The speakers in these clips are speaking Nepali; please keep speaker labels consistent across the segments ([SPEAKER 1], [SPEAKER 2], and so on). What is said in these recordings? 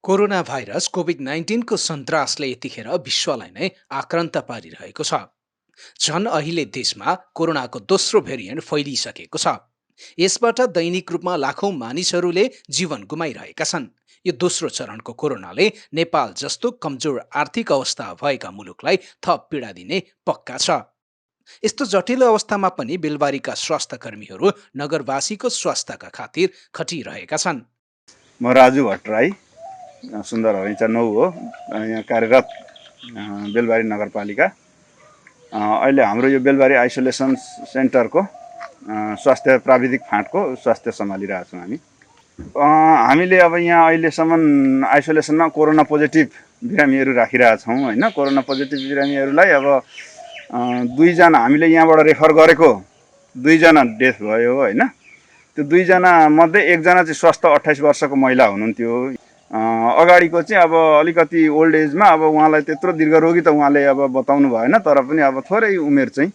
[SPEAKER 1] कोरोना भाइरस कोभिड-19 को सन्तासले यतिखेर विश्वलाई नै आक्रान्त पारिरहेको छ। झन् अहिले देशमा कोरोनाको दोस्रो भेरिएन्ट फैलिसकेको छ। यसबाट दैनिक रूपमा लाखौं मानिसहरूले जीवन गुमाइरहेका छन्। यो दोस्रो चरणको कोरोनाले नेपाल जस्तो कमजोर आर्थिक अवस्था भएका मुलुकलाई थप पीडा दिने पक्का छ। यस्तो जटिल अवस्थामा पनि बेलबारीका स्वास्थ्य कर्मीहरू नगरवासीको स्वास्थ्यका खातिर खटिरहेका छन्।
[SPEAKER 2] म राजु भट्टराई सुन्दर हरिचा 9 हो, यहाँ कार्यरत बेलबारी नगरपालिका। अहिले हाम्रो यो बेलबारी आइसोलेसन सेन्टरको स्वास्थ्य प्राविधिक फाँटको स्वास्थ्य सम्हालिरहेका छौँ हामीले। अब यहाँ अहिलेसम्म आइसोलेसनमा कोरोना पोजिटिभ बिरामीहरू राखिरहेका छौँ होइन। कोरोना पोजिटिभ बिरामीहरूलाई अब 2 जना हामीले यहाँबाट रेफर गरेको 2 जना डेथ भयो होइन। त्यो 2 जना मध्ये 1 जना चाहिँ स्वस्थ 28 वर्षको महिला हुनुहुन्थ्यो। अगाडिको चाहिँ अब अलिकति ओल्ड एजमा अब उहाँलाई त्यत्रो दीर्घरोगी त उहाँले अब बताउनु भएन, तर पनि अब थोरै उमेर चाहिँ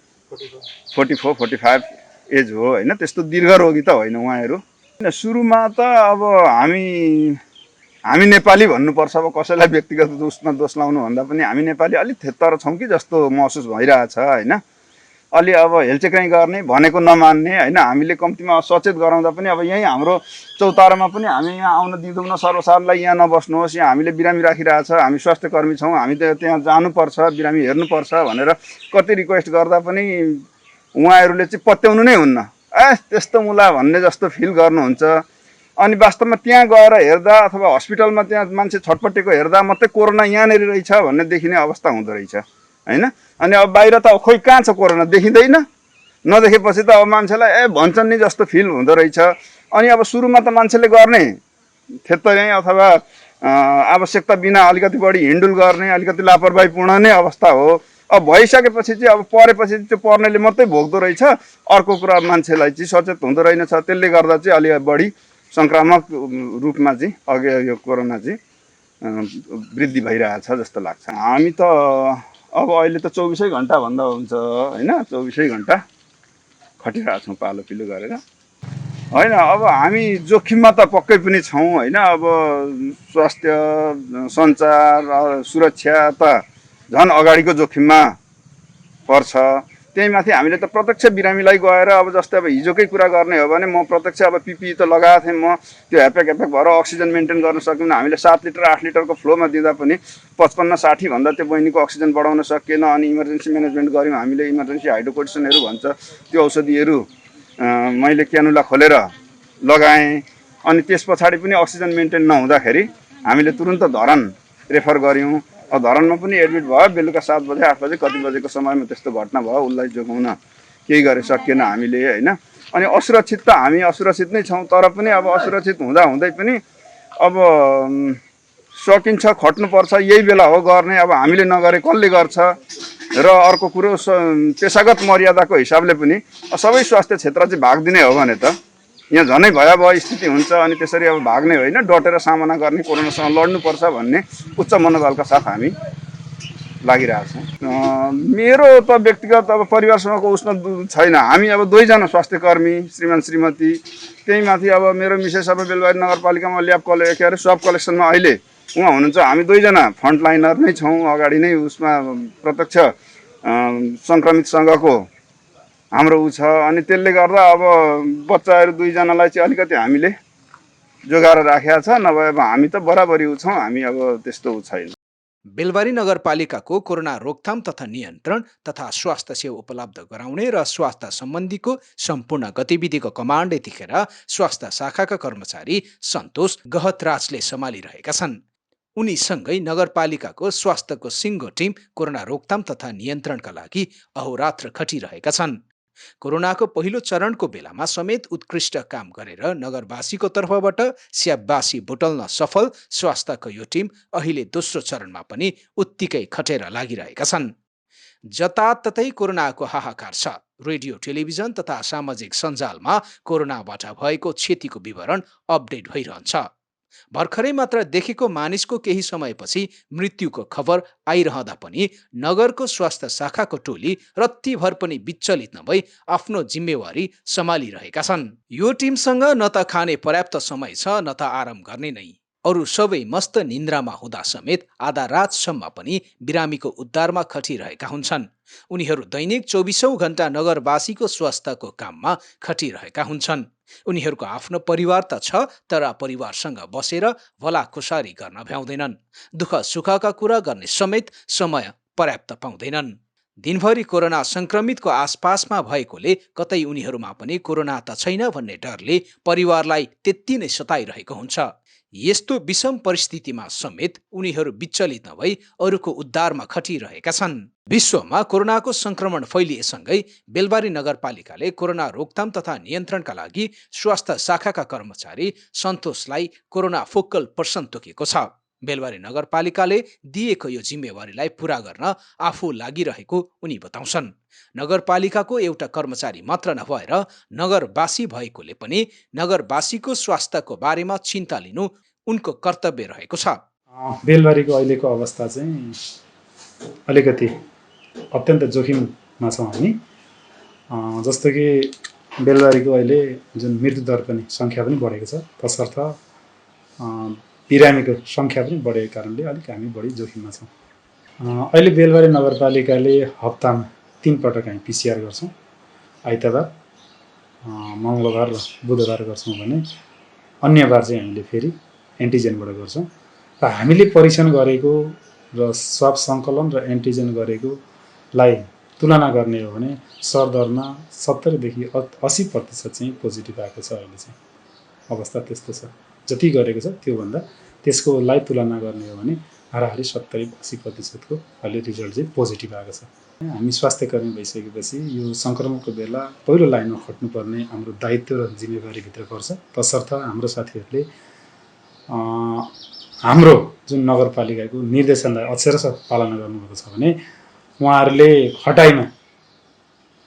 [SPEAKER 2] 44-45 एज हो होइन। त्यस्तो दीर्घरोगी त होइन उहाँहरू। सुरुमा त अब हामी नेपाली भन्नुपर्छ। अब कसैलाई व्यक्तिगत उसमा दोष लाउनु भन्दा पनि हामी नेपाली अलिक थेत्तर छौँ कि जस्तो महसुस भइरहेछ होइन। अलि अब हेलचेक्राइ गर्ने, भनेको नमान्ने होइन। हामीले कम्तीमा सचेत गराउँदा पनि अब यहीँ हाम्रो चौतारामा पनि हामी यहाँ आउन दिँदैनौँ सर्वसाधारणलाई, यहाँ नबस्नुहोस्, यहाँ हामीले बिरामी राखिरहेछ, हामी स्वास्थ्य कर्मी छौँ, हामी त त्यहाँ जानुपर्छ, बिरामी हेर्नुपर्छ भनेर कति रिक्वेस्ट गर्दा पनि उहाँहरूले चाहिँ पत्याउनु नै हुन्न। त्यस्तो मुला भन्ने जस्तो फिल गर्नुहुन्छ। अनि वास्तवमा त्यहाँ गएर हेर्दा अथवा हस्पिटलमा त्यहाँ मान्छे छटपटेको हेर्दा मात्रै कोरोना यहाँनिर रहेछ भन्ने देखिने अवस्था हुँदो रहेछ होइन। अनि अब बाहिर त खोइ कहाँ छ कोरोना, देखिँदैन। नदेखेपछि त अब मान्छेलाई भन्छन् नि जस्तो फिल हुँदो रहेछ। अनि अब सुरुमा त मान्छेले गर्ने थेत्तरै अथवा आवश्यकता बिना अलिकति बढी हिँडुल गर्ने अलिकति लापरवाहीपूर्ण नै अवस्था हो। अब भइसकेपछि चाहिँ अब परेपछि त्यो पर्नेले मात्रै भोग्दो रहेछ। अर्को कुरा मान्छेलाई चाहिँ सचेत हुँदो रहेनछ। त्यसले गर्दा चाहिँ अलि बढी सङ्क्रामक रूपमा चाहिँ अघि यो कोरोना चाहिँ वृद्धि भइरहेछ जस्तो लाग्छ। हामी त अब अहिले त 24 घन्टा भन्दा हुन्छ होइन। 24 घन्टा खटिरहेको छौँ पालो पिलो गरेर होइन। अब हामी जोखिममा त पक्कै पनि छौँ होइन। अब स्वास्थ्य, सञ्चार, सुरक्षा त झन् अगाडिको जोखिममा पर्छ। त्यही माथि हामीले त प्रत्यक्ष बिरामीलाई गएर अब जस्तै अब हिजोकै कुरा गर्ने हो भने म प्रत्यक्ष अब पिपी त लगाएको थिएँ। म त्यो ह्यापेक भएर अक्सिजन मेन्टेन गर्न सकिनँ। हामीले 7 लिटर 8 लिटरको फ्लोमा दिँदा पनि 55-60 भन्दा त्यो बहिनीको अक्सिजन बढाउन सकिएन। अनि इमर्जेन्सी म्यानेजमेन्ट गऱ्यौँ हामीले। इमर्जेन्सी हाइड्रोकोर्टिसनहरू भन्छ त्यो औषधिहरू मैले क्यानुला खोलेर लगाएँ। अनि त्यस पछाडि पनि अक्सिजन मेन्टेन नहुँदाखेरि हामीले तुरुन्त धरान रेफर गऱ्यौँ। अब धरानमा पनि एडमिट भयो। बेलुका 7 बजे 8 बजे कति बजेको समयमा त्यस्तो घटना भयो। उसलाई जोगाउन केही गरे सकिएन हामीले होइन। अनि असुरक्षित त हामी असुरक्षित नै छौँ, तर पनि अब असुरक्षित हुँदै पनि अब सकिन्छ, खट्नुपर्छ, यही बेला हो गर्ने। अब हामीले नगरे कसले गर्छ। र अर्को कुरो पेसागत मर्यादाको हिसाबले पनि सबै स्वास्थ्य क्षेत्र चाहिँ भागिदिने हो भने त यहाँ झनै भयावह स्थिति हुन्छ। अनि त्यसरी अब भाग्ने होइन, डटेर सामना गर्ने, कोरोनासँग लड्नुपर्छ भन्ने उच्च मनोबलका साथ हामी लागिरहेको छौँ। मेरो त व्यक्तिगत अब परिवारसँगको उसमा छैन। हामी अब 2 जना स्वास्थ्य कर्मी, श्रीमान श्रीमती। त्यही माथि अब मेरो मिसेस अब बेलबारी नगरपालिकामा ल्याब के अरे स्वाब कलेक्सनमा अहिले उहाँ हुनुहुन्छ। हामी 2 जना फ्रन्टलाइनर नै छौँ। अगाडि नै उसमा प्रत्यक्ष सङ्क्रमितसँगको हाम्रो छ। अनि त्यसले गर्दा अब बच्चाहरू 2 जनालाई चाहिँ अलिकति हामीले जोगाएर राखेका छ। नभए अब हामी त बराबरी छौँ। हामी अब त्यस्तो छैन।
[SPEAKER 1] बेलबारी नगरपालिकाको कोरोना रोकथाम तथा नियन्त्रण तथा स्वास्थ्य सेवा उपलब्ध गराउने र स्वास्थ्य सम्बन्धीको सम्पूर्ण गतिविधिको कमान्ड यतिखेर स्वास्थ्य शाखाका कर्मचारी सन्तोष गहतराजले सम्हालिरहेका छन्। उनीसँगै नगरपालिकाको स्वास्थ्यको सिङ्गो टिम कोरोना रोकथाम तथा नियन्त्रणका लागि अहोरात्र खटिरहेका छन्। कोरोनाको पहिलो चरणको बेलामा समेत उत्कृष्ट काम गरेर नगरवासीको तर्फबाट स्याबासी बुटल्न सफल स्वास्थ्यको यो टिम अहिले दोस्रो चरणमा पनि उत्तिकै खटेर लागिरहेका छन्। जताततै कोरोनाको हाहाकार छ। रेडियो, टेलिभिजन तथा सामाजिक सञ्जालमा कोरोनाबाट भएको क्षतिको विवरण अपडेट भइरहन्छ। भर्खरै मात्र देखेको मानिसको केही समयपछि मृत्युको खबर आइरहँदा पनि नगरको स्वास्थ्य शाखाको टोली रत्तिभर पनि विचलित नभई आफ्नो जिम्मेवारी सम्हालिरहेका छन्। यो टिमसँग न त खाने पर्याप्त समय छ, न त आराम गर्ने नै। अरू सबै मस्त निन्द्रामा हुँदा समेत आधा रातसम्म पनि बिरामीको उद्धारमा खटिरहेका हुन्छन्। उनीहरू दैनिक 24औं घण्टा नगरवासीको स्वास्थ्यको काममा खटिरहेका हुन्छन्। उनीहरूको आफ्नो परिवार त छ, तर परिवारसँग बसेर भलाखुसारी गर्न भ्याउँदैनन्। दुःख सुखका कुरा गर्ने समेत समय पर्याप्त पाउँदैनन्। दिनभरि कोरोना संक्रमितको आसपासमा भएकोले कतै उनीहरूमा पनि कोरोना त छैन भन्ने डरले परिवारलाई त्यति नै सताइरहेको हुन्छ। यस्तो विषम परिस्थितिमा समेत उनीहरू विचलित नभई अरूको उद्धारमा खटिरहेका छन्। विश्वमा कोरोनाको संक्रमण फैलिएसँगै बेलबारी नगरपालिकाले कोरोना रोकथाम तथा नियन्त्रणका लागि स्वास्थ्य शाखाका कर्मचारी सन्तोषलाई कोरोना फोकल पर्सन तोकेको छ। बेलबारी नगरपालिकाले दिएको यो जिम्मेवारीलाई पूरा गर्न आफू लागिरहेको उनी बताउँछन्। नगरपालिकाको एउटा कर्मचारी मात्र नभएर नगरवासी भएकोले पनि नगरवासीको स्वास्थ्यको बारेमा चिन्ता लिनु उनको कर्तव्य रहेको छ।
[SPEAKER 3] बेलबारीको अहिलेको अवस्था चाहिँ अलिकति अत्यन्त जोखिममा छौँ हामी। जस्तो कि बेलबारीको अहिले जुन मृत्युदर पनि सङ्ख्या पनि बढेको छ, तसर्थ बिरामीको सङ्ख्या पनि बढेको कारणले अलिक हामी बढी जोखिममा छौँ। अहिले बेलबारी नगरपालिकाले हप्तामा 3 पटक हामी PCR गर्छौँ। आइतबार, मङ्गलबार र बुधबार गर्छौँ भने अन्य बार चाहिँ हामीले फेरि एन्टिजेनबाट गर्छौँ। र हामीले परीक्षण गरेको र स्वाब सङ्कलन र एन्टिजेन गरेकोलाई तुलना गर्ने हो भने सरदरमा 70 देखि 80% चाहिँ पोजिटिभ आएको छ। अहिले चाहिँ अवस्था त्यस्तो छ। जति गरेको छ त्योभन्दा त्यसकोलाई तुलना गर्ने हो भने हाराहारी 70-80% को अहिले रिजल्ट चाहिँ पोजिटिभ आएको छ। हामी स्वास्थ्यकर्मी भइसकेपछि यो सङ्क्रमणको बेला पहिलो लाइनमा खट्नुपर्ने हाम्रो दायित्व र जिम्मेवारीभित्र पर्छ। तसर्थ हाम्रो साथीहरूले हाम्रो जुन नगरपालिकाको निर्देशनलाई अक्षरशः पालना गर्नुभएको छ भने उहाँहरूले खटाइमा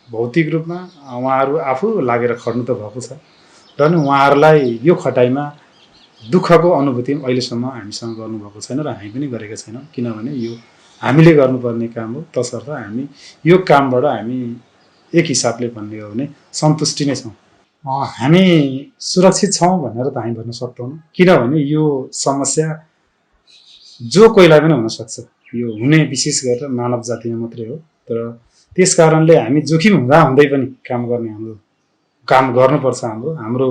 [SPEAKER 3] भौतिक रूपमा उहाँहरू आफू लागेर खट्नु त भएको छ र नि उहाँहरूलाई यो खटाइमा दुःखको अनुभूति अहिलेसम्म हामीसँग गर्नुभएको छैन र हामी पनि गरेका छैनौँ। किनभने यो हामीले गर्नुपर्ने काम हो। तसर्थ हामी यो कामबाट हामी एक हिसाबले भन्ने हो भने सन्तुष्टि नै छौँ। हामी सुरक्षित छौँ भनेर त हामी भन्न सक्दैनौँ, किनभने यो समस्या जो कोहीलाई पनि हुनसक्छ। यो हुने विशेष गरेर मानव जातिमा मात्रै हो। तर त्यस कारणले हामी जोखिम हुँदै पनि काम गर्ने, हाम्रो काम गर्नुपर्छ। हाम्रो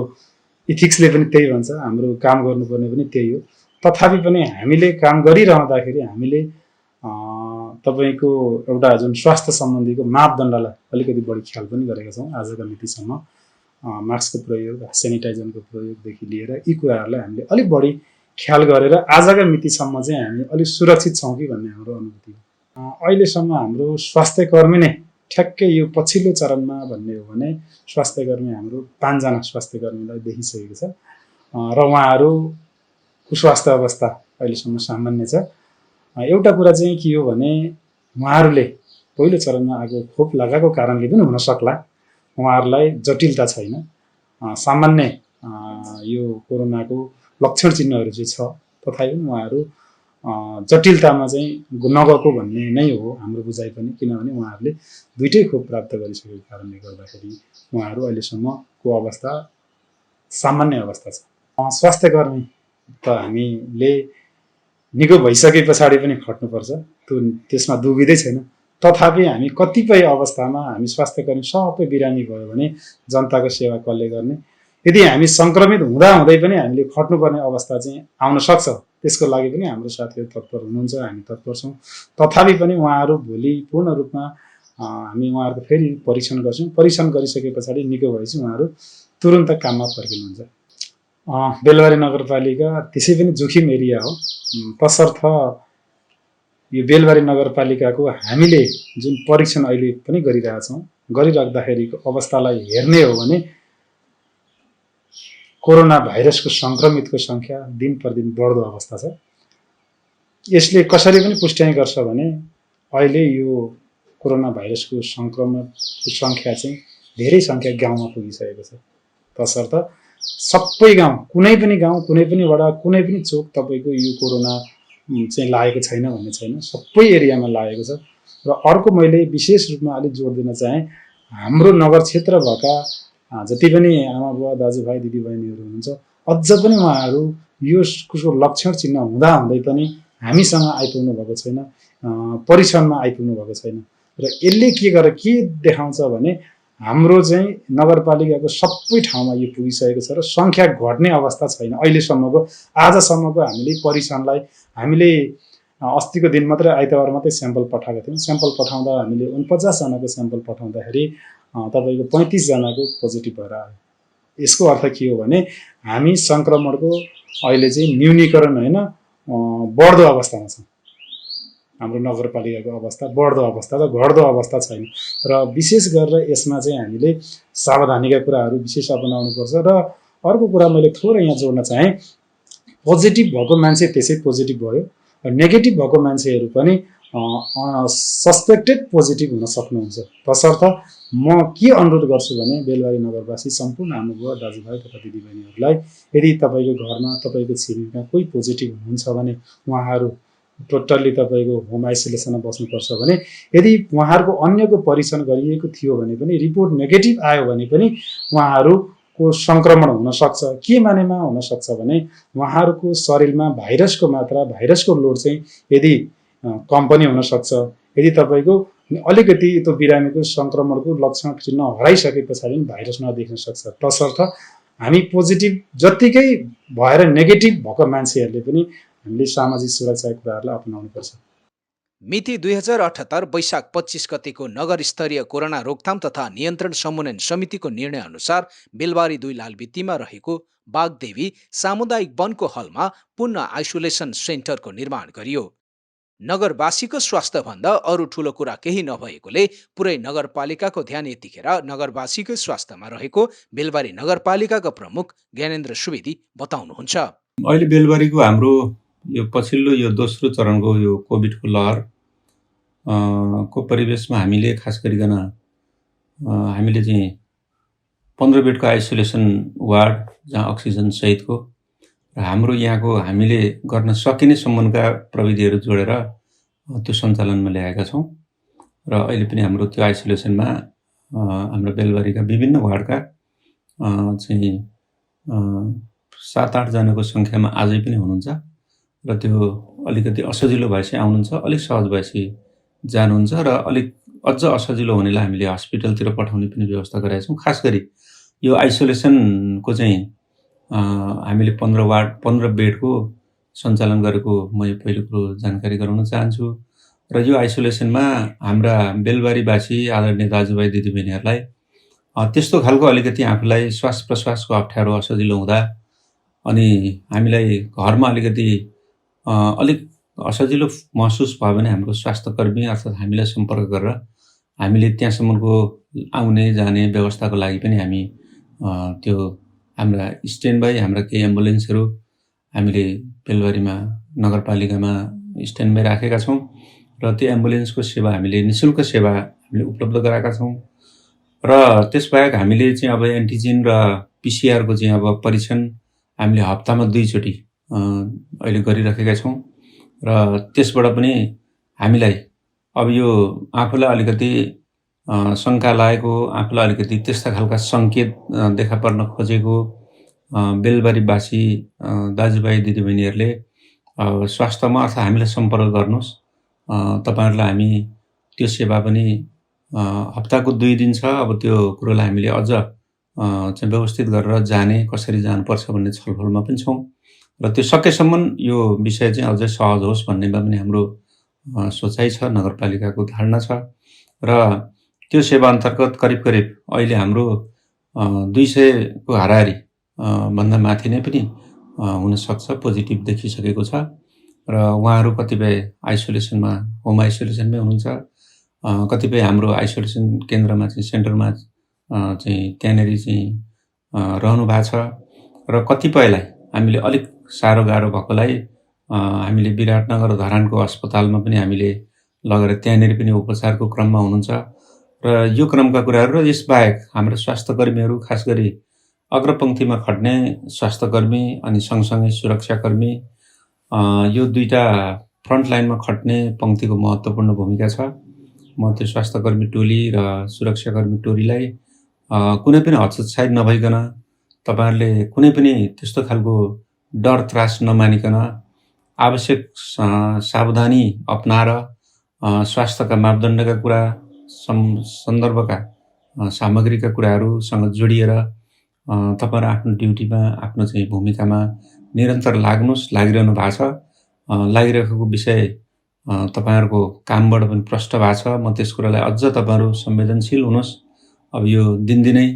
[SPEAKER 3] इथिक्सले पनि त्यही भन्छ, हाम्रो काम गर्नुपर्ने पनि त्यही हो। तथापि पनि हामीले काम गरिरहँदाखेरि हामीले तपाईँको एउटा जुन स्वास्थ्य सम्बन्धीको मापदण्डलाई अलिकति बढी ख्याल पनि गरेका छौँ। आजका मितिसम्म मास्कको प्रयोग, सेनिटाइजरको प्रयोगदेखि लिएर यी कुराहरूलाई हामीले अलिक बढी ख्याल गरेर आजका मितिसम्म चाहिँ हामी अलिक सुरक्षित छौँ कि भन्ने हाम्रो अनुभूति हो। अहिलेसम्म हाम्रो स्वास्थ्यकर्मी नै ठ्याक्कै यो पछिल्लो चरणमा भन्ने हो भने स्वास्थ्यकर्मी हाम्रो 5 जना स्वास्थ्यकर्मीलाई देखिसकेको छ र उहाँहरूको स्वास्थ्य अवस्था अहिलेसम्म सामान्य छ। एउटा कुरा चाहिँ के हो भने उहाँहरूले पहिलो चरणमा आएको खोप लगाएको कारणले पनि हुन सक्ला उहाँहरूलाई जटिलता छैन। सामान्य यो कोरोनाको लक्षण चिन्हहरू चाहिँ छ, तथापि पनि उहाँहरू जटिलतामा चाहिँ नगएको भन्ने नै हो हाम्रो बुझाइ पनि। किनभने उहाँहरूले दुईटै खोप प्राप्त गरिसकेको कारणले गर्दाखेरि उहाँहरू अहिलेसम्मको अवस्था सामान्य अवस्था छ। स्वास्थ्यकर्मी त हामीले निको भइसके पछाडि पनि खट्नुपर्छ, त्यसमा दुविधै छैन। तथापि हामी कतिपय अवस्थामा हामी स्वास्थ्यकर्मी सबै बिरामी भयो भने जनताको सेवा कसले गर्ने? यदि हामी सङ्क्रमित हुँदै पनि हामीले खट्नुपर्ने अवस्था चाहिँ आउन सक्छ। त्यसको लागि पनि हाम्रो साथीहरू तत्पर हुनुहुन्छ, हामी तत्पर छौँ। तथापि पनि उहाँहरू भोलि पूर्ण रूपमा हामी उहाँहरूको फेरि परीक्षण गर्छौँ। परीक्षण गरिसके पछाडि निको भएपछि उहाँहरू तुरुन्त काममा फर्किनुहुन्छ। बेलबारी नगरपालिका त्यसै पनि जोखिम एरिया हो। तसर्थ यो बेलबारी नगरपालिकाको हामीले जुन परीक्षण अहिले पनि गरिरहेछौँ, गरिराख्दाखेरिको अवस्थालाई हेर्ने हो भने कोरोना भाइरसको सङ्क्रमितको सङ्ख्या दिन प्रतिदिन बढ्दो अवस्था छ। यसले कसरी पनि पुष्टि गर्छ भने अहिले यो कोरोना भाइरसको सङ्क्रमणको सङ्ख्या चाहिँ धेरै सङ्ख्या गाउँमा पुगिसकेको छ। तसर्थ सबै गाउँ, कुनै पनि गाउँ, कुनै पनि वडा, कुनै पनि चोक तपाईँको यो कोरोना चाहिँ लागेको छैन भन्ने छैन, सबै एरियामा लागेको छ। र अर्को मैले विशेष रूपमा अलिक जोड दिन चाहेँ, हाम्रो नगर क्षेत्र भएका जति पनि आमा बुवा, दाजुभाइ, दिदीबहिनीहरू हुनुहुन्छ, अझ पनि उहाँहरू यो उसको लक्षण चिन्ह हुँदाहुँदै पनि हामीसँग आइपुग्नु भएको छैन, परीक्षणमा आइपुग्नु भएको छैन। र यसले के गरेर के देखाउँछ भने हाम्रो चाहिँ नगरपालिकाको सबै ठाउँमा यो पुगिसकेको छ र सङ्ख्या घट्ने अवस्था छैन अहिलेसम्मको। आजसम्मको हामीले परीक्षणलाई हामीले अस्तिको दिन मात्रै आइतबार मात्रै स्याम्पल पठाएको थियौँ। स्याम्पल पठाउँदा हामीले 49जनाको स्याम्पल पठाउँदाखेरि तपाईँको 35जनाको पोजिटिभ भएर आयो। यसको अर्थ के हो भने हामी सङ्क्रमणको अहिले चाहिँ न्यूनीकरण होइन बढ्दो अवस्थामा छ। हाम्रो नगरपालिकाको अवस्था बढ्दो अवस्था र घट्दो अवस्था छैन। र विशेष गरेर यसमा चाहिँ हामीले सावधानीका कुराहरू विशेष अपनाउनुपर्छ। र अर्को कुरा मैले थोरै यहाँ जोड्न चाहेँ, पोजिटिभ भएको मान्छे त्यसै पोजिटिभ भयो, नेगेटिभ भएको मान्छेहरू पनि सस्पेक्टेड पोजिटिभ हुन सक्नुहुन्छ। तसर्थ म के अनुरोध गर्छु भने बेलबारी नगरवासी सम्पूर्ण आमाबुवा दाजुभाइ तथा दिदीबहिनीहरूलाई यदि तपाईँको घरमा तपाईँको छिमेकीमा कोही पोजिटिभ हुनुहुन्छ भने उहाँहरू टोटल्ली तपाईँको होम आइसोलेसनमा बस्नुपर्छ भने यदि उहाँहरूको अन्यको परीक्षण गरिएको थियो भने पनि रिपोर्ट नेगेटिभ आयो भने पनि उहाँहरूको सङ्क्रमण हुनसक्छ। के मानेमा हुनसक्छ भने उहाँहरूको शरीरमा भाइरसको मात्रा, भाइरसको लोड चाहिँ यदि कम पनि हुनसक्छ। यदि तपाईँको अलिकति त्यो बिरामीको सङ्क्रमणको लक्षण चिन्ह हराइसके पछाडि भाइरस नदेख्न सक्छ। तसर्थ हामी पोजिटिभ जत्तिकै भएर नेगेटिभ भएको मान्छेहरूले पनि हामीले सामाजिक सुरक्षाका कुराहरूलाई अपनाउनुपर्छ।
[SPEAKER 1] मिति 2078 वैशाख 25 गतेको नगर स्तरीय कोरोना रोकथाम तथा नियन्त्रण समन्वयन समितिको निर्णय अनुसार बेलबारी 2 लालबत्तीमा रहेको बागदेवी सामुदायिक वनको हलमा पुनः आइसोलेसन सेन्टरको निर्माण गरियो। नगरवासीको स्वास्थ्यभन्दा अरू ठूलो कुरा केही नभएकोले पुरै नगरपालिकाको ध्यान यतिखेर नगरवासीको स्वास्थ्यमा रहेको बेलबारी नगरपालिकाका प्रमुख ज्ञानेन्द्र सुवेदी बताउनुहुन्छ।
[SPEAKER 4] अहिले बेलबारीको हाम्रो यो पछिल्लो यो दोस्रो चरणको यो कोभिडको लहर को परिवेशमा हामीले खास गरिकन हामीले चाहिँ 15 बेडको आइसोलेसन वार्ड जहाँ अक्सिजन सहितको र हाम्रो यहाँको हामीले गर्न सकिने सम्बन्धका प्रविधिहरू जोडेर त्यो सञ्चालनमा ल्याएका छौँ। र अहिले पनि हाम्रो त्यो आइसोलेसनमा हाम्रो बेलबारीका विभिन्न वार्डका चाहिँ 7-8 जनाको सङ्ख्यामा आजै पनि हुनुहुन्छ। र त्यो अलिकति असजिलो भएपछि आउनुहुन्छ, अलिक सहज भएपछि जानुहुन्छ र अलिक अझ असजिलो हुनेलाई हामीले हस्पिटलतिर पठाउने पनि व्यवस्था गरेका छौँ। खास गरी यो आइसोलेसनको चाहिँ हामीले 15 बेडको सञ्चालन गरेको म यो पहिलो कुरो जानकारी गराउन चाहन्छु। र यो आइसोलेसनमा हाम्रा बेलबारीवासी आदरणीय दाजुभाइ दिदीबहिनीहरूलाई त्यस्तो खालको अलिकति आफूलाई श्वास प्रश्वासको अप्ठ्यारो असजिलो हुँदा अनि हामीलाई घरमा अलिकति अलिक असजिलो महसुस भयो भने हाम्रो स्वास्थ्यकर्मी अर्थात् हामीलाई सम्पर्क गरेर हामीले त्यहाँसम्मको आउने जाने व्यवस्थाको लागि पनि हामी त्यो हाम्रा स्ट्यान्ड बाई हाम्रा केही एम्बुलेन्सहरू हामीले बेलबारीमा नगरपालिकामा स्ट्यान्ड बाई राखेका छौँ। र त्यो एम्बुलेन्सको सेवा हामीले निःशुल्क सेवा हामीले उपलब्ध गराएका छौँ। र त्यसबाहेक हामीले चाहिँ अब एन्टिजेन र पिसिआरको चाहिँ अब परीक्षण हामीले हप्तामा 2 चोटि अहिले गरिराखेका छौँ। र त्यसबाट पनि हामीलाई अब यो आफूलाई अलिकति शङ्का लागेको, आफूलाई अलिकति त्यस्ता खालका सङ्केत देखा पर्न खोजेको बेलबारीवासी दाजुभाइ दिदीबहिनीहरूले स्वास्थ्यमा अथवा हामीलाई सम्पर्क गर्नुहोस्। तपाईँहरूलाई हामी त्यो सेवा पनि हप्ताको 2 दिन छ। अब त्यो कुरोलाई हामीले अझ चाहिँ व्यवस्थित गरेर जाने कसरी जानुपर्छ भन्ने छलफलमा पनि छौँ। र त्यो सकेसम्म यो विषय चाहिँ अझै सहज होस् भन्नेमा पनि हाम्रो सोचाइ छ, नगरपालिकाको धारणा छ। र त्यो सेवा अन्तर्गत करिब अहिले हाम्रो 200 को हाराहारी भन्दा माथि नै पनि हुनसक्छ पोजिटिभ देखिसकेको छ। र उहाँहरू कतिपय आइसोलेसनमा होम आइसोलेसनमै हुनुहुन्छ, कतिपय हाम्रो आइसोलेसन केन्द्रमा चाहिँ सेन्टरमा चाहिँ त्यहाँनिर चाहिँ रहनु भएको छ। र कतिपयलाई हामीले अलिक साह्रो गाह्रो भएकोलाई हामीले विराटनगर धरानको अस्पतालमा पनि हामीले लगेर त्यहाँनिर पनि उपचारको क्रममा हुनुहुन्छ। र यो क्रमका कुराहरू र यसबाहेक हाम्रो स्वास्थ्यकर्मीहरू खास गरी अग्रपङ्क्तिमा खट्ने स्वास्थ्यकर्मी अनि सँगसँगै सुरक्षाकर्मी यो दुईटा फ्रन्टलाइनमा खट्ने पङ्क्तिको महत्त्वपूर्ण भूमिका छ। म त्यो स्वास्थ्यकर्मी टोली र सुरक्षाकर्मी टोलीलाई कुनै पनि हतोत्साहित नभइकन तपाईँहरूले कुनै पनि त्यस्तो खालको डर त्रास नमानिकन आवश्यक सावधानी अपनाएर स्वास्थ्यका मापदण्डका कुरा सन्दर्भका सामग्रीका कुराहरूसँग जोडिएर तपाईँहरू आफ्नो ड्युटीमा आफ्नो चाहिँ भूमिकामा निरन्तर लागिरहनु भएको छ। लागिरहेको विषय तपाईँहरूको कामबाट पनि प्रष्ट भएको छ। म त्यस कुरालाई अझ तपाईँहरू संवेदनशील हुनुहोस्। अब यो दिनदिनै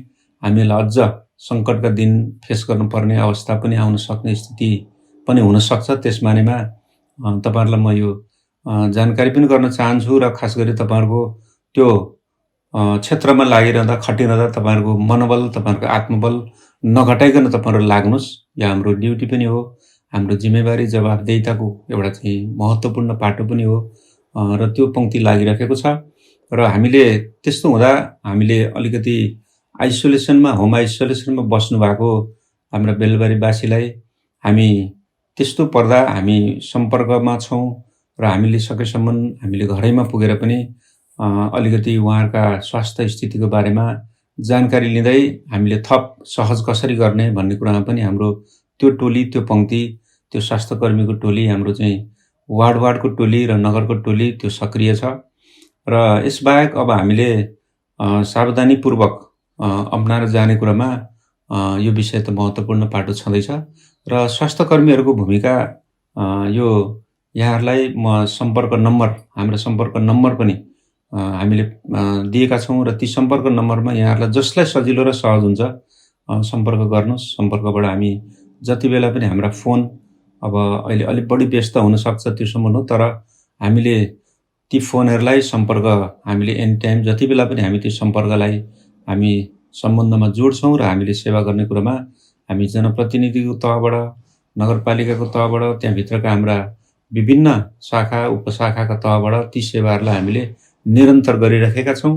[SPEAKER 4] हामीलाई अझ सङ्कटका दिन फेस गर्नुपर्ने अवस्था पनि आउन सक्ने स्थिति पनि हुनसक्छ। त्यस मानेमा तपाईँहरूलाई म यो जानकारी पनि गर्न चाहन्छु र खास गरी तपाईँहरूको त्यो क्षेत्रमा लागिरहँदा खटिरहँदा तपाईँहरूको मनोबल तपाईँहरूको आत्मबल नघटाइकन तपाईँहरू लाग्नुहोस्। यो हाम्रो ड्युटी पनि हो, हाम्रो जिम्मेवारी जवाफदेहिताको एउटा चाहिँ महत्त्वपूर्ण पाटो पनि हो र त्यो पङ्क्ति लागिरहेको छ। र हामीले त्यस्तो हुँदा हामीले अलिकति होम आइसोलेसनमा बस्नु भएको हाम्रा बेलबारीवासीलाई हामी त्यस्तो पर्दा हामी सम्पर्कमा छौँ र हामीले सकेसम्म हामीले घरैमा पुगेर पनि अलिकति उहाँहरूका स्वास्थ्य स्थितिको बारेमा जानकारी लिँदै हामीले थप सहज कसरी गर्ने भन्ने कुरामा पनि हाम्रो त्यो टोली, त्यो पङ्क्ति, त्यो स्वास्थ्यकर्मीको टोली, हाम्रो चाहिँ वार्डको टोली र नगरको टोली त्यो सक्रिय छ। र यसबाहेक अब हामीले सावधानीपूर्वक अपनाएर जाने कुरामा यो विषय त महत्त्वपूर्ण पाटो छँदैछ र स्वास्थ्यकर्मीहरूको भूमिका यो यहाँहरूलाई म हाम्रो सम्पर्क नम्बर पनि हामीले दिएका छौँ र ती सम्पर्क नम्बरमा यहाँहरूलाई जसलाई सजिलो र सहज हुन्छ सम्पर्क गर्नुहोस्। सम्पर्कबाट हामी जति बेला पनि हाम्रा फोन अब अहिले अलिक बढी व्यस्त हुनसक्छ त्यो सम्बन्ध हो, तर हामीले ती फोनहरूलाई हामीले एनी टाइम जति बेला पनि हामी त्यो सम्पर्कलाई हामी सम्बन्धमा जोड्छौँ र हामीले सेवा गर्ने कुरामा हामी जनप्रतिनिधिको तहबाट, नगरपालिकाको तहबाट, त्यहाँभित्रका हाम्रा विभिन्न शाखा उपशाखाका तहबाट ती सेवाहरूलाई हामीले निरन्तर गरिरहेका छौँ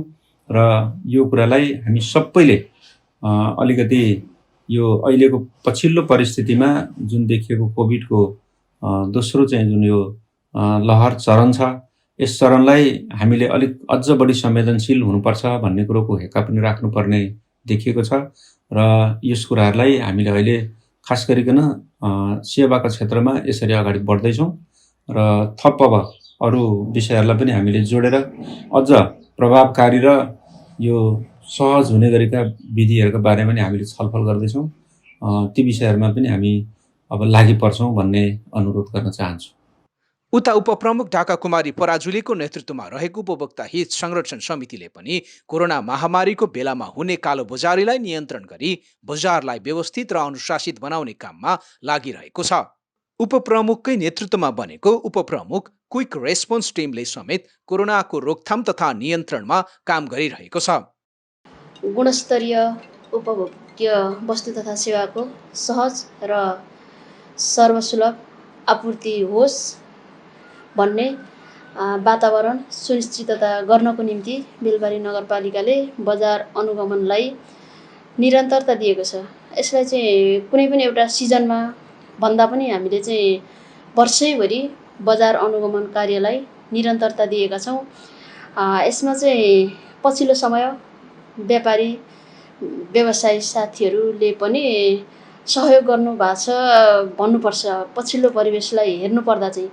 [SPEAKER 4] र यो कुरालाई हामी सबैले अलिकति यो अहिलेको पछिल्लो परिस्थितिमा जुन देखिएको कोभिडको दोस्रो चाहिँ जुन यो लहर चरण छ, यस चरणलाई हामीले अलिक अझ बढी संवेदनशील हुनुपर्छ भन्ने कुरोको हेक्का पनि राख्नुपर्ने देखिएको छ र यस कुराहरूलाई हामीले अहिले खास गरिकन सेवाका क्षेत्रमा यसरी अगाडि बढ्दैछौँ र थप अब अरू विषयहरूलाई पनि हामीले जोडेर अझ प्रभावकारी र यो सहज हुने गरेका विधिहरूका बारेमा पनि हामीले छलफल गर्दैछौँ। ती विषयहरूमा पनि हामी अब लागि पर्छौँ भन्ने अनुरोध गर्न चाहन्छु।
[SPEAKER 1] उता उपप्रमुख ढाका कुमारी पराजुलीको नेतृत्वमा रहेको उपभोक्ता हित संरक्षण समितिले पनि कोरोना महामारीको बेलामा हुने कालो बजारीलाई नियन्त्रण गरी बजारलाई व्यवस्थित र अनुशासित बनाउने काममा लागिरहेको छ। उपप्रमुखकै नेतृत्वमा बनेको उपप्रमुख क्विक रेस्पोन्स टिमले समेत कोरोनाको रोकथाम तथा नियन्त्रणमा काम गरिरहेको छ।
[SPEAKER 5] गुणस्तरीय उपभोग्य वस्तु तथा सेवाको सहज र सर्वसुलभ आपूर्ति होस् भन्ने वातावरण सुनिश्चितता गर्नको निम्ति बेलबारी नगरपालिकाले बजार अनुगमनलाई निरन्तरता दिएको छ। यसलाई चाहिँ कुनै पनि एउटा सिजनमा भन्दा पनि हामीले चाहिँ वर्षैभरि बजार अनुगमन कार्यलाई निरन्तरता दिएका छौँ। यसमा चाहिँ पछिल्लो समय व्यापारी व्यवसायी साथीहरूले पनि सहयोग गर्नु भएको छ भन्नुपर्छ। पछिल्लो परिवेशलाई हेर्नुपर्दा चाहिँ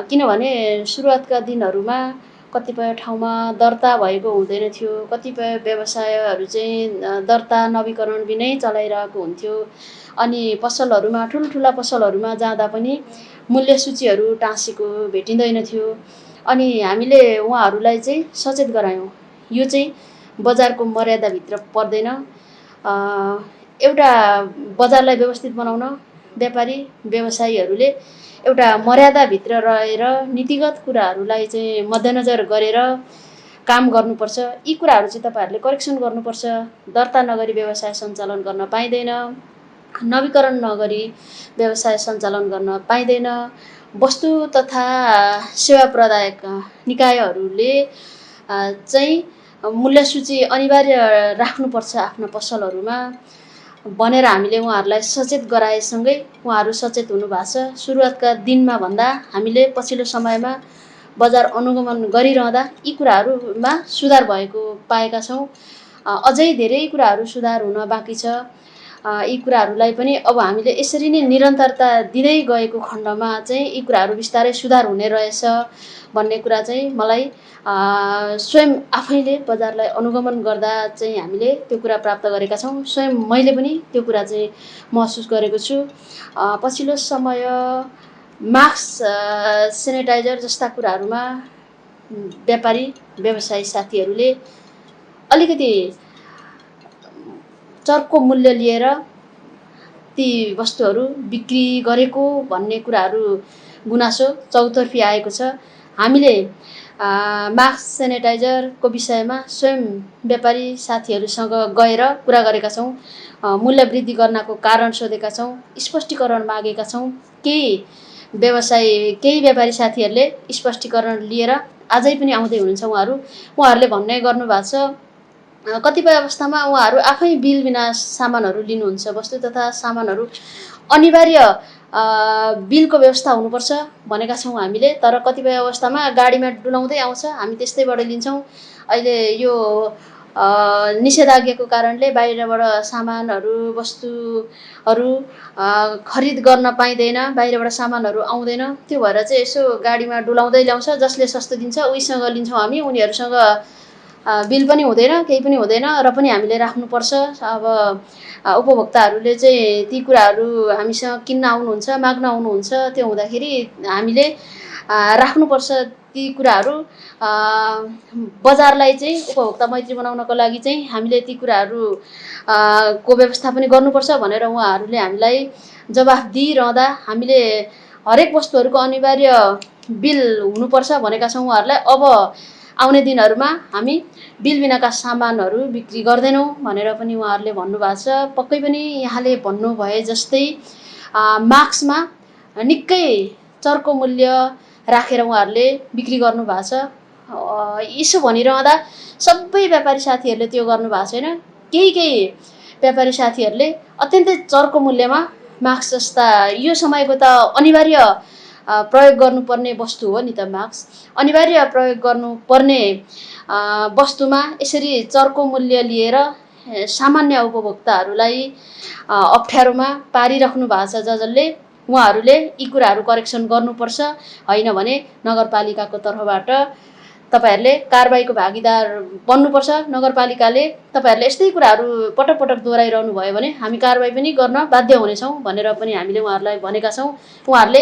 [SPEAKER 5] किनभने सुरुवातका दिनहरूमा कतिपय ठाउँमा दर्ता भएको हुँदैन थियो, कतिपय व्यवसायहरू चाहिँ दर्ता नवीकरण बिनै चलाइरहेको हुन्थ्यो। अनि पसलहरूमा ठुल्ठुला पसलहरूमा जाँदा पनि मूल्य सूचीहरू टाँसेको भेटिँदैन थियो। अनि हामीले उहाँहरूलाई चाहिँ सचेत गरायौँ, यो चाहिँ बजारको मर्यादाभित्र पर्दैन। एउटा बजारलाई व्यवस्थित बनाउन व्यापारी व्यवसायीहरूले एउटा मर्यादाभित्र रहेर नीतिगत कुराहरूलाई चाहिँ मध्यनजर गरेर काम गर्नुपर्छ। यी कुराहरू चाहिँ तपाईँहरूले करेक्सन गर्नुपर्छ। दर्ता नगरी व्यवसाय सञ्चालन गर्न पाइँदैन, नवीकरण नगरी व्यवसाय सञ्चालन गर्न पाइँदैन। वस्तु तथा सेवा प्रदायक निकायहरूले चाहिँ मूल्य सूची अनिवार्य राख्नुपर्छ आफ्ना पसलहरूमा भनेर हामीले उहाँहरूलाई सचेत गराएसँगै उहाँहरू सचेत हुनुभएको छ। सुरुवातका दिनमा भन्दा हामीले पछिल्लो समयमा बजार अनुगमन गरिरहँदा यी कुराहरूमा सुधार भएको पाएका छौँ। अझै धेरै कुराहरू सुधार हुन बाँकी छ। यी कुराहरूलाई पनि अब हामीले यसरी नै निरन्तरता दिँदै गएको खण्डमा चाहिँ यी कुराहरू बिस्तारै सुधार हुने रहेछ भन्ने कुरा चाहिँ मलाई स्वयं आफैले बजारलाई अनुगमन गर्दा चाहिँ हामीले त्यो कुरा प्राप्त गरेका छौँ। स्वयं मैले पनि त्यो कुरा चाहिँ महसुस गरेको छु। पछिल्लो समय मास्क सेनिटाइजर जस्ता कुराहरूमा व्यापारी व्यवसायी साथीहरूले अलिकति चर्को मूल्य लिएर ती वस्तुहरू बिक्री गरेको भन्ने कुराहरू गुनासो चौतर्फी आएको छ। हामीले मास्क सेनिटाइजरको विषयमा स्वयं व्यापारी साथीहरूसँग गएर कुरा गरेका छौँ। मूल्य वृद्धि गर्नको कारण सोधेका छौँ, स्पष्टीकरण मागेका छौँ। केही व्यापारी साथीहरूले स्पष्टीकरण लिएर आजै पनि आउँदै हुनुहुन्छ। उहाँहरूले भन्ने गर्नुभएको छ कतिपय अवस्थामा उहाँहरू आफै बिल बिना सामानहरू लिनुहुन्छ। वस्तु तथा सामानहरू अनिवार्य बिलको व्यवस्था हुनुपर्छ भनेका छौँ हामीले। तर कतिपय अवस्थामा गाडीमा डुलाउँदै आउँछ, हामी त्यस्तैबाट लिन्छौँ। अहिले यो निषेधाज्ञाको कारणले बाहिरबाट सामानहरू वस्तुहरू खरिद गर्न पाइँदैन, बाहिरबाट सामानहरू आउँदैन। त्यो भएर चाहिँ यसो गाडीमा डुलाउँदै ल्याउँछ, जसले सस्तो दिन्छ उहीसँग लिन्छौँ हामी। उनीहरूसँग बिल पनि हुँदैन, केही पनि हुँदैन, र पनि हामीले राख्नुपर्छ। अब उपभोक्ताहरूले चाहिँ ती कुराहरू हामीसँग किन्न आउनुहुन्छ, माग्न आउनुहुन्छ। त्यो हुँदाखेरि हामीले राख्नुपर्छ ती कुराहरू। बजारलाई चाहिँ उपभोक्ता मैत्री बनाउनको लागि चाहिँ हामीले ती कुराहरू को व्यवस्था पनि गर्नुपर्छ भनेर उहाँहरूले हामीलाई जवाफ दिइरहँदा हामीले हरेक वस्तुहरूको अनिवार्य बिल हुनुपर्छ भनेका छौँ उहाँहरूलाई। अब आउने दिनहरूमा हामी बिल बिनाका सामानहरू बिक्री गर्दैनौँ भनेर पनि उहाँहरूले भन्नुभएको छ। पक्कै पनि यहाँले भन्नुभए जस्तै मास्कमा निकै चर्को मूल्य राखेर उहाँहरूले बिक्री गर्नुभएको छ। यसो भनिरहँदा सबै व्यापारी साथीहरूले त्यो गर्नुभएको छैन। केही व्यापारी साथीहरूले अत्यन्तै चर्को मूल्यमा मास्क जस्ता यो समयको त अनिवार्य प्रयोग गर्नुपर्ने वस्तु हो नि त। मास्क अनिवार्य प्रयोग गर्नुपर्ने वस्तुमा यसरी चर्को मूल्य लिएर सामान्य उपभोक्ताहरूलाई अप्ठ्यारोमा पारिराख्नु भएको छ जसले उहाँहरूले यी कुराहरू करेक्सन गर्नुपर्छ। होइन भने नगरपालिकाको तर्फबाट तपाईहरूले कारबाहीको भागीदार बन्नुपर्छ। नगरपालिकाले तपाईहरूले यस्तै कुराहरू पटक पटक दोहोऱ्याइरहनु भयो भने हामी कारबाही पनि गर्न बाध्य हुनेछौँ भनेर पनि हामीले उहाँहरूलाई भनेका छौँ। उहाँहरूले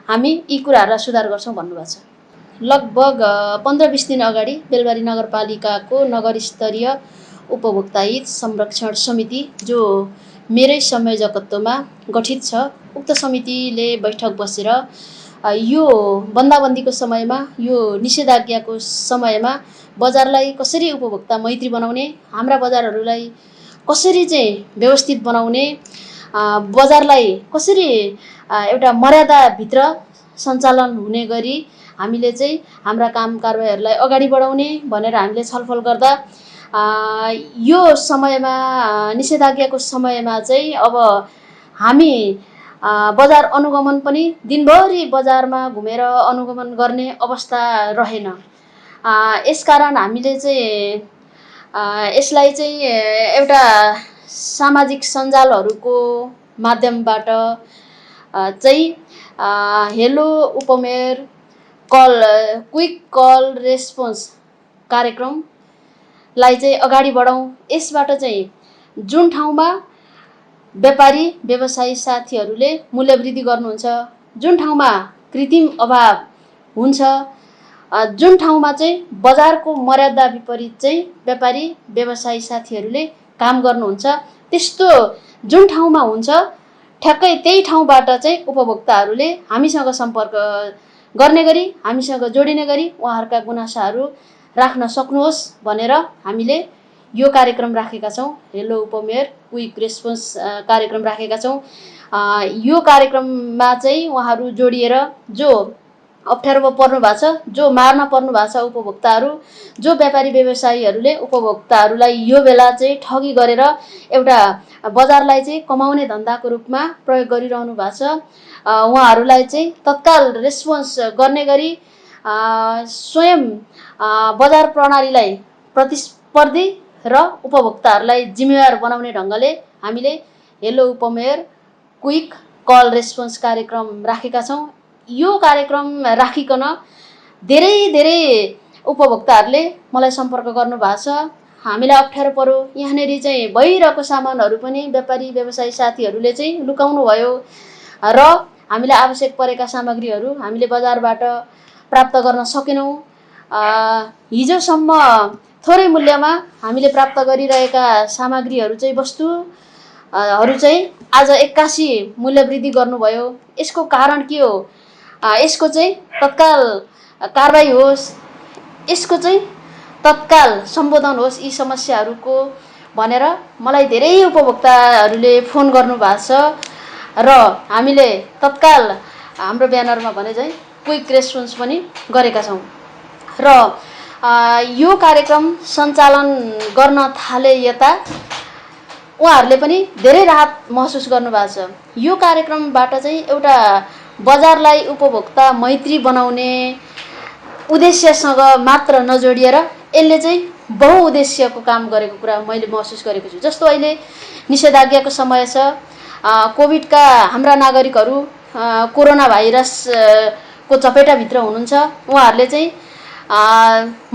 [SPEAKER 5] हामी यी कुराहरूलाई सुधार गर्छौँ भन्नुभएको छ। लगभग 15-20 दिन अगाडि बेलबारी नगरपालिकाको नगरस्तरीय उपभोक्ता हित संरक्षण समिति जो मेरै संयोजकत्वमा गठित छ, उक्त समितिले बैठक बसेर यो बन्दाबन्दीको समयमा, यो निषेधाज्ञाको समयमा बजारलाई कसरी उपभोक्ता मैत्री बनाउने, हाम्रा बजारहरूलाई कसरी चाहिँ व्यवस्थित बनाउने, बजारलाई कसरी एउटा मर्यादाभित्र सञ्चालन हुने गरी हामीले चाहिँ हाम्रा काम कारबाहीहरूलाई अगाडि बढाउने भनेर हामीले छलफल गर्दा यो समयमा निषेधाज्ञाको समयमा चाहिँ अब हामी बजार अनुगमन पनि दिनभरि बजारमा घुमेर अनुगमन गर्ने अवस्था रहेन। यसकारण हामीले चाहिँ यसलाई चाहिँ एउटा सामाजिक सञ्जालहरूको माध्यमबाट चाहिँ हेलो उपमेयर क्विक कल रेस्पोन्स कार्यक्रमलाई चाहिँ अगाडि बढाउँ। यसबाट चाहिँ जुन ठाउँमा व्यापारी व्यवसायी साथीहरूले मूल्यवृद्धि गर्नुहुन्छ, जुन ठाउँमा कृत्रिम अभाव हुन्छ, जुन ठाउँमा चाहिँ बजारको मर्यादा विपरीत चाहिँ व्यापारी व्यवसायी साथीहरूले काम गर्नुहुन्छ, त्यस्तो जुन ठाउँमा हुन्छ ठ्याक्कै त्यही ठाउँबाट चाहिँ उपभोक्ताहरूले हामीसँग सम्पर्क गर्ने गरी, हामीसँग जोडिने गरी उहाँहरूका गुनासाहरू राख्न सक्नुहोस् भनेर हामीले यो कार्यक्रम राखेका छौँ। हेलो उपमेयर क्विक रेस्पोन्स कार्यक्रम राखेका छौँ। यो कार्यक्रममा चाहिँ उहाँहरू जोडिएर जो अप्ठ्यारोमा पर्नु भएको छ, जो मार्न पर्नु भएको छ उपभोक्ताहरू, जो व्यापारी व्यवसायीहरूले उपभोक्ताहरूलाई यो बेला चाहिँ ठगी गरेर एउटा बजारलाई चाहिँ कमाउने धन्दाको रूपमा प्रयोग गरिरहनु भएको छ, उहाँहरूलाई चाहिँ तत्काल रेस्पोन्स गर्ने गरी स्वयं बजार प्रणालीलाई प्रतिस्पर्धी र उपभोक्ताहरूलाई जिम्मेवार बनाउने ढङ्गले हामीले हेलो उपमेयर क्विक कल रेस्पोन्स कार्यक्रम राखेका छौँ। यो कार्यक्रम राखिकन धेरै धेरै उपभोक्ताहरूले मलाई सम्पर्क गर्नुभएको छ। हामीलाई अप्ठ्यारो पर्यो, यहाँनिर चाहिँ भइरहेको सामानहरू पनि व्यापारी व्यवसायी साथीहरूले चाहिँ लुकाउनु भयो र हामीलाई आवश्यक परेका सामग्रीहरू हामीले बजारबाट प्राप्त गर्न सकेनौँ। हिजोसम्म थोरै मूल्यमा हामीले प्राप्त गरिरहेका सामग्रीहरू चाहिँ वस्तुहरू चाहिँ आज 81 मूल्य वृद्धि गर्नुभयो। यसको कारण के हो? यसको चाहिँ तत्काल कारबाही होस्, यसको चाहिँ तत्काल सम्बोधन होस् यी समस्याहरूको भनेर मलाई धेरै उपभोक्ताहरूले फोन गर्नुभएको छ र हामीले तत्काल हाम्रो ब्यानरमा भने चाहिँ क्विक रेस्पोन्स पनि गरेका छौँ र यो कार्यक्रम सञ्चालन गर्न थाले यता उहाँहरूले पनि धेरै राहत महसुस गर्नुभएको छ। यो कार्यक्रमबाट चाहिँ एउटा बजारलाई उपभोक्ता मैत्री बनाउने उद्देश्यसँग मात्र नजोडिएर यसले चाहिँ बहुउद्देश्यको काम गरेको कुरा मैले महसुस गरेको छु। जस्तो अहिले निषेधाज्ञाको समय छ, कोभिडका हाम्रा नागरिकहरू कोरोना भाइरसको चपेटाभित्र हुनुहुन्छ। उहाँहरूले चाहिँ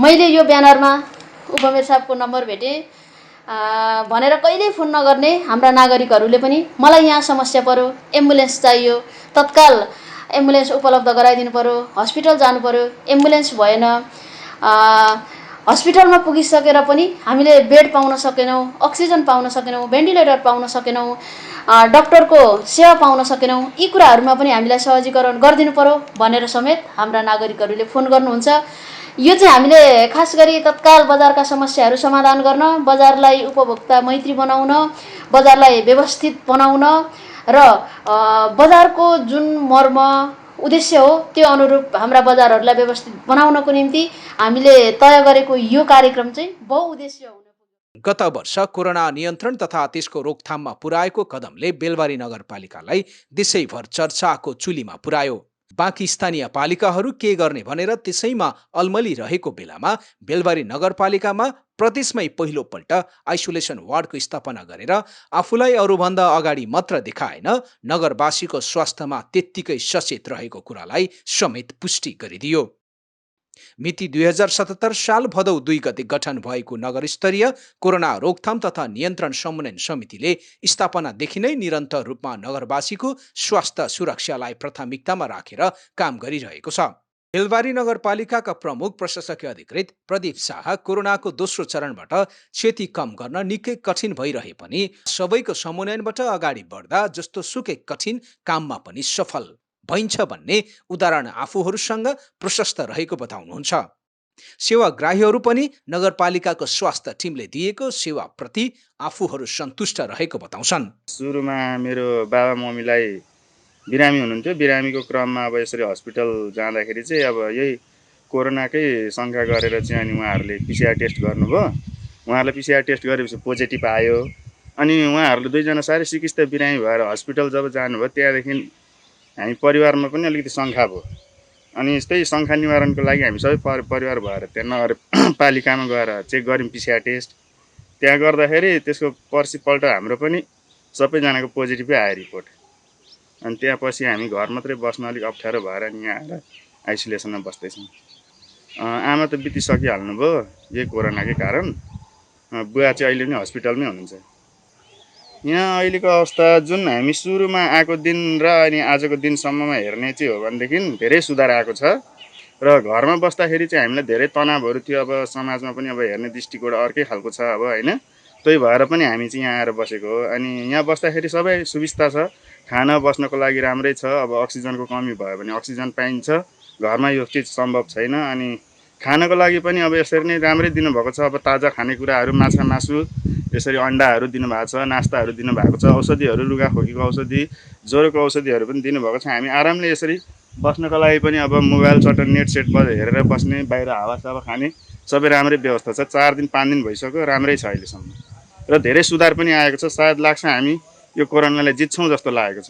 [SPEAKER 5] मैले यो ब्यानरमा उपमेयर साहबको नम्बर भेटेँ भनेर कहिल्यै फोन नगर्ने हाम्रा नागरिकहरूले पनि मलाई यहाँ समस्या पर्यो, एम्बुलेन्स चाहियो, तत्काल एम्बुलेन्स उपलब्ध गराइदिनु पर्यो, हस्पिटल जानु पर्यो, एम्बुलेन्स भएन, हस्पिटलमा पुगिसकेर पनि हामीले बेड पाउन सकेनौँ, अक्सिजन पाउन सकेनौँ, भेन्टिलेटर पाउन सकेनौँ, डाक्टरको सेवा पाउन सकेनौँ, यी कुराहरूमा पनि हामीलाई सहजीकरण गरिदिनु पर्यो भनेर समेत हाम्रा नागरिकहरूले फोन गर्नुहुन्छ। यो चाहिँ हामीले खास गरी तत्काल बजारका समस्याहरू समाधान गर्न, बजारलाई उपभोक्ता मैत्री बनाउन, बजारलाई व्यवस्थित बनाउन र बजारको जुन मर्म उद्देश्य हो त्यो अनुरूप हाम्रा बजारहरूलाई व्यवस्थित बनाउनको निम्ति हामीले तय गरेको यो कार्यक्रम चाहिँ बहुउद्देश्य हुने।
[SPEAKER 1] गत वर्ष कोरोना नियन्त्रण तथा त्यसको रोकथाममा पुर्याएको कदमले बेलबारी नगरपालिकालाई देशैभर चर्चाको चुलीमा पुर्यायो। बाँकी स्थानीय पालिकाहरू के गर्ने भनेर त्यसैमा अलमली रहेको बेलामा बेलबारी नगरपालिकामा प्रदेशमै पहिलोपल्ट आइसोलेसन वार्डको स्थापना गरेर आफूलाई अरूभन्दा अगाडि मात्र देखाएन, नगरवासीको स्वास्थ्यमा त्यत्तिकै सचेत रहेको कुरालाई समेत पुष्टि गरिदियो। मिति 2077 साल भदौ 2 गते गठन भएको नगरस्तरीय कोरोना रोकथाम तथा नियन्त्रण समन्वयन समितिले स्थापनादेखि नै निरन्तर रूपमा नगरवासीको स्वास्थ्य सुरक्षालाई प्राथमिकतामा राखेर काम गरिरहेको छ। बेलबारी नगरपालिकाका प्रमुख प्रशासकीय अधिकृत प्रदीप शाह कोरोनाको दोस्रो चरणबाट क्षति कम गर्न निकै कठिन भइरहे पनि सबैको समन्वयबाट अगाडि बढ्दा जस्तो सुकै कठिन काममा पनि सफल भइन्छ भन्ने उदाहरण आफूहरूसँग प्रशस्त रहेको बताउनुहुन्छ। सेवाग्राहीहरू पनि नगरपालिकाको स्वास्थ्य टिमले दिएको सेवाप्रति आफूहरू सन्तुष्ट रहेको बताउँछन्।
[SPEAKER 2] सुरुमा मेरो बाबा मम्मीलाई बिरामी हुनुहुन्थ्यो, बिरामीको क्रममा अब यसरी हस्पिटल जाँदाखेरि चाहिँ अब यही कोरोनाकै शङ्का गरेर चाहिँ अनि उहाँहरूले पिसिआर टेस्ट गर्नुभयो। उहाँहरूलाई पिसिआर टेस्ट गरेपछि पोजिटिभ आयो। अनि उहाँहरूले दुईजना साह्रै सिकिस्त बिरामी भएर हस्पिटल जब जानुभयो त्यहाँदेखि हामी परिवारमा पनि अलिकति शङ्का भयो। अनि त्यही शङ्का निवारणको लागि हामी सबै परिवार भएर त्यहाँ नगरपालिकामा गएर चेक गऱ्यौँ पिसिआर टेस्ट। त्यहाँ गर्दाखेरि त्यसको पर्सिपल्ट हाम्रो पनि सबैजनाको पोजिटिभै आयो रिपोर्ट। अनि त्यहाँपछि हामी घर मात्रै बस्न अलिक अप्ठ्यारो भएर यहाँ आएर आइसोलेसनमा बस्दैछौँ। आमा त बितिसकिहाल्नुभयो यही कोरोनाकै कारण। बुवा चाहिँ अहिले पनि हस्पिटलमै हुनुहुन्छ। यहाँ अहिलेको अवस्था जुन हामी सुरुमा आएको दिन र अनि आजको दिनसम्ममा हेर्ने चाहिँ हो भनेदेखि धेरै सुधार आएको छ र घरमा बस्दाखेरि चाहिँ हामीलाई धेरै तनावहरू थियो। अब समाजमा पनि अब हेर्ने दृष्टिकोण अर्कै खालको छ अब होइन। त्यही भएर पनि हामी चाहिँ यहाँ आएर बसेको हो। अनि यहाँ बस्दाखेरि सबै सुविस्ता छ, खाना बस्नको लागि राम्रै छ। अब अक्सिजनको कमी भयो भने अक्सिजन पाइन्छ, घरमा यो चिज सम्भव छैन। अनि खानको लागि पनि अब यसरी नै राम्रै दिनुभएको छ। अब ताजा खानेकुराहरू माछा मासु यसरी अन्डाहरू दिनुभएको छ, नास्ताहरू दिनुभएको छ, औषधिहरू रुगाखोकीको औषधि, ज्वरोको औषधिहरू पनि दिनुभएको छ। हामी आरामले यसरी बस्नको लागि पनि अब मोबाइल चट्ट नेट सेट हेरेर बस्ने, बाहिर हावासावा खाने सबै राम्रै व्यवस्था छ। 4 दिन 5 दिन भइसक्यो, राम्रै छ अहिलेसम्म र धेरै सुधार पनि आएको छ। सायद लाग्छ हामी यो कोरोनालाई जित्छौँ जस्तो लागेको छ।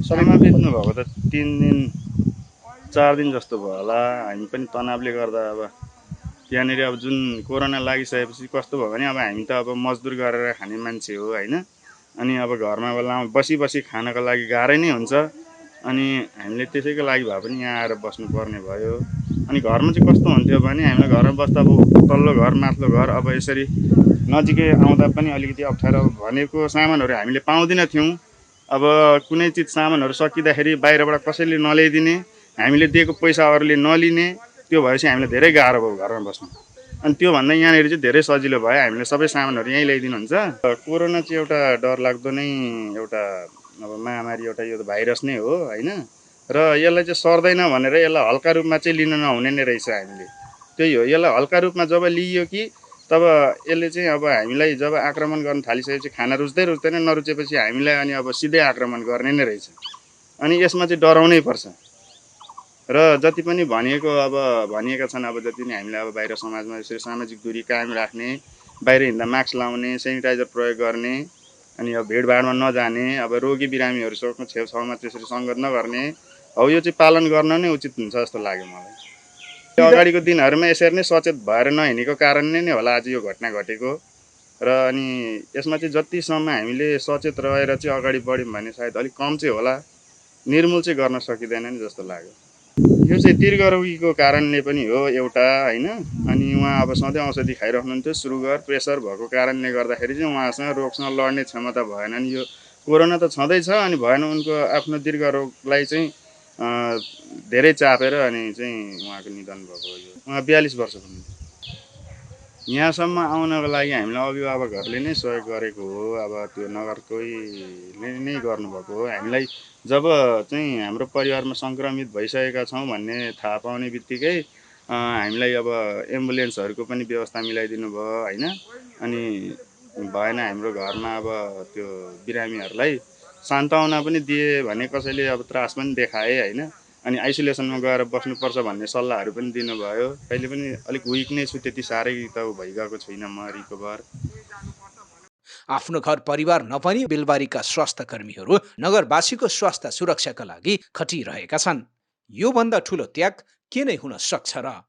[SPEAKER 2] सबैमा बित्नु भएको त 3 दिन 4 दिन जस्तो भयो होला। हामी पनि तनावले गर्दा अब यहाँनिर अब जुन कोरोना लागिसकेपछि कस्तो भयो भने अब हामी त अब मजदुर गरेर खाने मान्छे हो होइन। अनि अब घरमा बेलामा बसी खानको लागि गाह्रै नै हुन्छ। अनि हामीले त्यसैको लागि भए पनि यहाँ आएर बस्नुपर्ने भयो। अनि घरमा चाहिँ कस्तो हुन्थ्यो भने हामीलाई घरमा बस्दा अब तल्लो घर माथिल्लो घर अब यसरी नजिकै आउँदा पनि अलिकति अप्ठ्यारो भनेको सामानहरू हामीले पाउँदैन थियौँ। अब कुनै चिज सामानहरू सकिँदाखेरि बाहिरबाट कसैले नल्याइदिने, हामीले दिएको पैसा अरूले नलिने, त्यो भएपछि हामीलाई धेरै गाह्रो भयो घरमा बस्नु। अनि त्योभन्दा यहाँनिर चाहिँ धेरै सजिलो भयो, हामीले सबै सामानहरू यहीँ ल्याइदिनुहुन्छ। कोरोना चाहिँ एउटा डरलाग्दो नै एउटा अब महामारी, एउटा यो भाइरस नै हो होइन। र यसलाई चाहिँ सर्दैन भनेर यसलाई हल्का रूपमा चाहिँ लिन नहुने नै रहेछ हामीले। त्यही हो, यसलाई हल्का रूपमा जब लिइयो कि तब यसले चाहिँ अब हामीलाई जब आक्रमण गर्न थालिसकेपछि खाना रुच्दैन, नरुचेपछि हामीलाई अनि अब सिधै आक्रमण गर्ने नै रहेछ। अनि यसमा चाहिँ डराउनै पर्छ। र जति पनि भनिएका छन्, अब जति पनि हामीले अब बाहिर समाजमा यसरी सामाजिक दूरी कायम राख्ने, बाहिर हिँड्दा मास्क लाउने, सेनिटाइजर प्रयोग गर्ने, अनि अब भिडभाडमा नजाने, अब रोगी बिरामीहरूसँग छेउछाउमा त्यसरी सङ्गत नगर्ने, अब यो चाहिँ पालन गर्न नै उचित हुन्छ जस्तो लाग्यो मलाई। अगाडिको दिनहरूमा यसरी नै सचेत भएर नहिँडेको कारणले नै होला आज यो घटना घटेको। र अनि यसमा चाहिँ जतिसम्म हामीले सचेत रहेर चाहिँ अगाडि बढ्यौँ भने सायद अलिक कम चाहिँ होला, निर्मूल चाहिँ गर्न सकिँदैन नि जस्तो लाग्यो। यो चाहिँ दीर्घ रोगीको कारणले पनि हो एउटा होइन। अनि उहाँ अब सधैँ औषधि खाइराख्नुहुन्थ्यो, सुगर प्रेसर भएको कारणले गर्दाखेरि चाहिँ उहाँसँग रोगसँग लड्ने क्षमता भएन। अनि यो कोरोना त छँदैछ, अनि भएन उनको आफ्नो दीर्घ रोगलाई चाहिँ धेरै चापेर अनि चाहिँ उहाँको निधन भएको हो। उहाँ 42 वर्षको हुनुहुन्थ्यो। यहाँसम्म आउनको लागि हामीलाई अभिभावकहरूले नै सहयोग गरेको हो। अब त्यो नगरकैले नै गर्नुभएको हो। हामीलाई जब चाहिँ हाम्रो परिवारमा सङ्क्रमित भइसकेका छौँ भन्ने थाहा पाउने बित्तिकै हामीलाई अब एम्बुलेन्सहरूको पनि व्यवस्था मिलाइदिनु भयो होइन। अनि भएन हाम्रो घरमा अब त्यो बिरामीहरूलाई सान्त्वना पनि दिए भने कसैले अब त्रास पनि देखाए होइन। अनि आइसोलेसनमा गएर बस्नुपर्छ भन्ने सल्लाहहरू पनि दिनुभयो। अहिले पनि अलिक विक नै छु, त्यति साह्रै त भइगएको छुइनँ म रिकभर।
[SPEAKER 1] आफ्नो घर परिवार नभनी बेलबारीका स्वास्थ्य कर्मीहरू नगरवासीको स्वास्थ्य सुरक्षाका लागि खटिरहेका छन्। योभन्दा ठूलो त्याग के नै हुन सक्छ र?